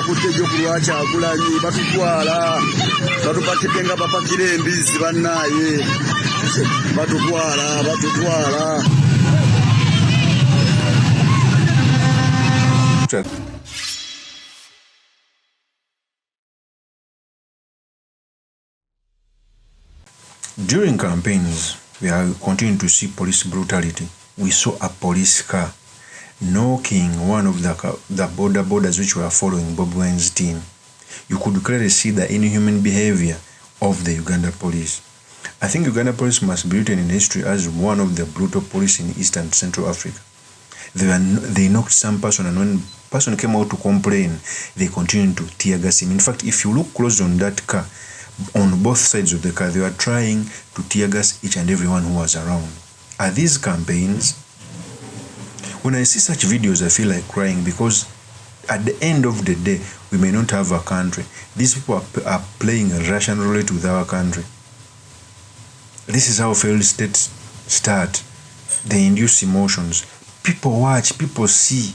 Kutejo kuwacha agulanyi batutwala batupakitenga bapakire embizi bannaye batutwala During campaigns, we are continuing to see police brutality. We saw a police car knocking one of the bodas which were following Bobi Wine's team. You could clearly see the inhuman behavior of the Uganda police. I think Uganda police must be written in history as one of the brutal police in East and Central Africa. They knocked some person, and when person came out to complain, they continued to tear gas him. In fact, if you look close on that car, on both sides of the car, they were trying to tear gas each and everyone who was around. Are these campaigns? When I see such videos, I feel like crying, because at the end of the day, we may not have a country. These people are playing a Russian roulette with our country. This is how failed states start. They induce emotions. People watch, people see,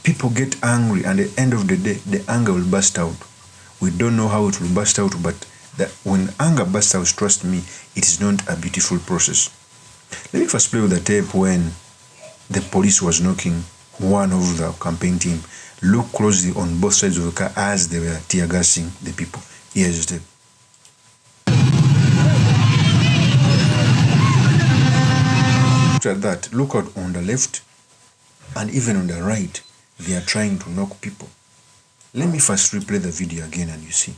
people get angry, and at the end of the day, the anger will burst out. We don't know how it will burst out, but when anger bursts out, trust me, it is not a beautiful process. Let me first play with the tape when the police was knocking one of the campaign team. Look closely on both sides of the car as they were tear gassing the people. Here's the tape. After that, look out on the left and even on the right. They are trying to knock people. Let me first replay the video again and you see.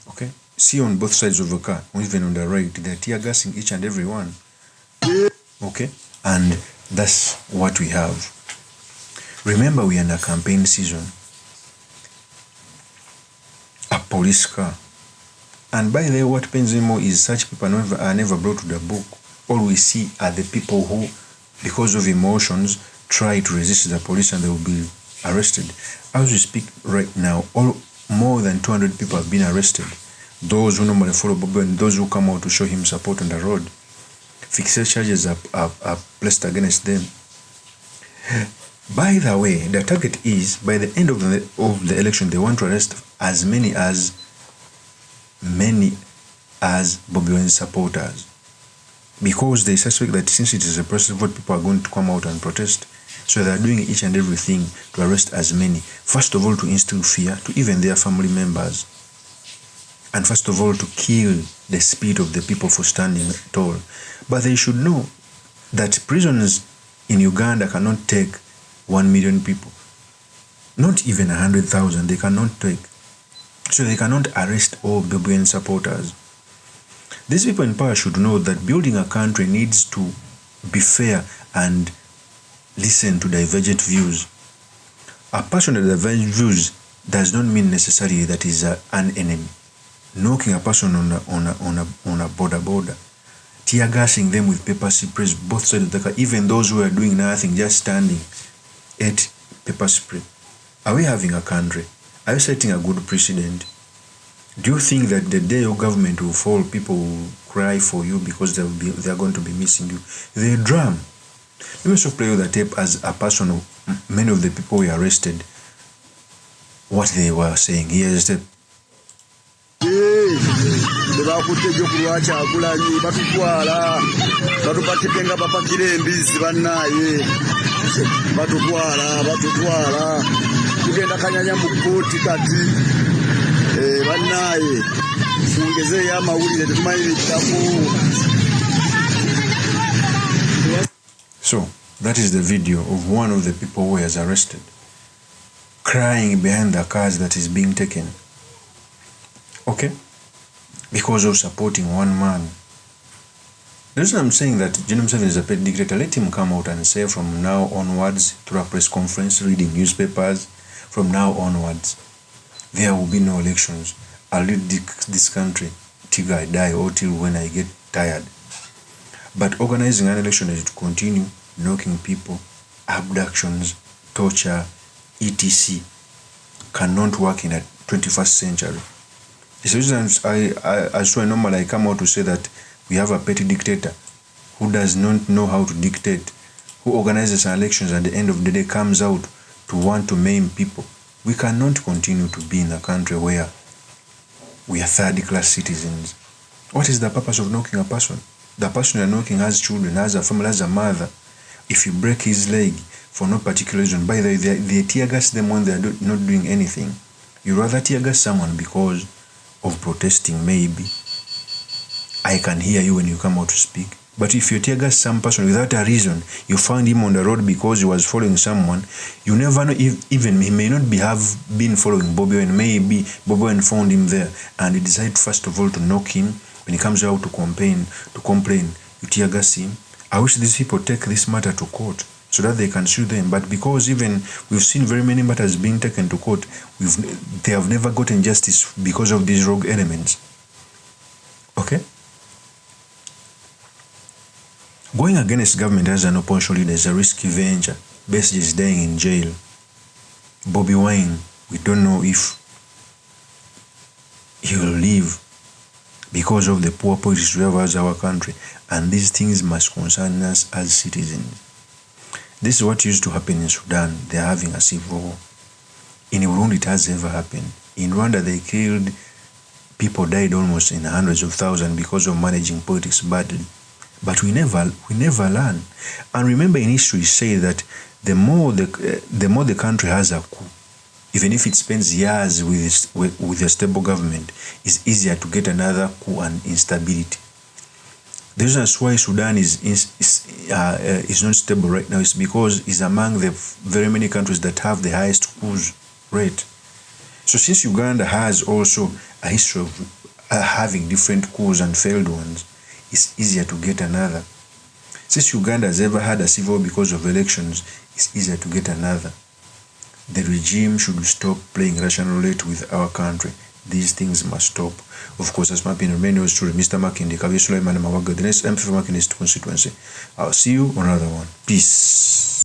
Okay, see on both sides of the car, even on the right, they are tear gassing each and every one. Okay, and that's what we have. Remember, we are in a campaign season. A police car. And by the way, what pains me more is such people are never brought to the book. All we see are the people who, because of emotions, try to resist the police and they will be arrested. As we speak right now, more than 200 people have been arrested. Those who normally follow Bobi and those who come out to show him support on the road. Fixed charges are placed against them. By the way, the target is, by the end of the election, they want to arrest as many as Bobi Wine's supporters, because they suspect that since it is a protest vote, people are going to come out and protest. So they are doing each and everything to arrest as many. First of all, to instill fear to even their family members. And first of all, to kill the spirit of the people for standing tall. But they should know that prisons in Uganda cannot take 1 million people. Not even 100,000, they cannot take. So they cannot arrest all Bobi Wine supporters. These people in power should know that building a country needs to be fair and listen to divergent views. A person with divergent views does not mean necessarily that is an enemy. Knocking a person on a border, tear gassing them with pepper spray, both sides of the car, even those who are doing nothing, just standing at pepper spray. Are we having a country? Are you setting a good precedent? Do you think that the day your government will fall, people will cry for you because they are going to be missing you? They drum. Let me also play with the tape as a person. Many of the people were arrested. What they were saying. Here's the tape. Bakutejo kuwacha agulanyi batutwala batupakitenga bapakire embizi bannaye batutwala tugenda kanyanya mu kkooti kati bannaye fungezeeyo amawulire tetumanyi kitabu. So that is the video of one of the people who was arrested crying behind the cars that is being taken. Okay, because of supporting one man. The reason I'm saying that General Museveni is a pet dictator, let him come out and say from now onwards, through a press conference, reading newspapers, from now onwards, there will be no elections. I'll lead this country till I die or till when I get tired. But organizing an election is to continue knocking people, abductions, torture, etc. cannot work in a 21st century. It's the reason as so normally I come out to say that we have a petty dictator who does not know how to dictate, who organizes elections at the end of the day comes out to want to maim people. We cannot continue to be in a country where we are third-class citizens. What is the purpose of knocking a person? The person you're knocking has children, has a family, has a mother. If you break his leg for no particular reason, by the way, they tear gas them when they are not doing anything. You rather tear gas someone because of protesting, maybe. I can hear you when you come out to speak. But if you tear gas some person without a reason, you find him on the road because he was following someone, you never know if even he may not have been following BOBI, and maybe BOBI found him there and he decided first of all to knock him. When he comes out to complain, you tear gas him. I wish these people take this matter to court so that they can sue them. But because even we've seen very many matters being taken to court, they have never gotten justice because of these rogue elements. Okay? Going against government as an opposition leader is a risky venture. Besigye is dying in jail. Bobi Wine, we don't know if he will live because of the poor politics we have as our country. And these things must concern us as citizens. This is what used to happen in Sudan. They are having a civil war. In Burundi, it has never happened. In Rwanda, they killed, people died almost in hundreds of thousands because of managing politics badly. But we never learn. And remember, in history, say that the more the country has a coup, even if it spends years with a stable government, it's easier to get another coup and instability. The reason why Sudan is not stable right now is because it's among the very many countries that have the highest coups rate. So since Uganda has also a history of having different coups and failed ones, it's easier to get another. Since Uganda has ever had a civil war because of elections, it's easier to get another. The regime should stop playing Russian roulette with our country. These things must stop. Of course, as my opinion remains true, Mr. Makindi, Kavi Sulaiman Mawaga, the next MP for Makindi constituency. I'll see you on another one. Peace.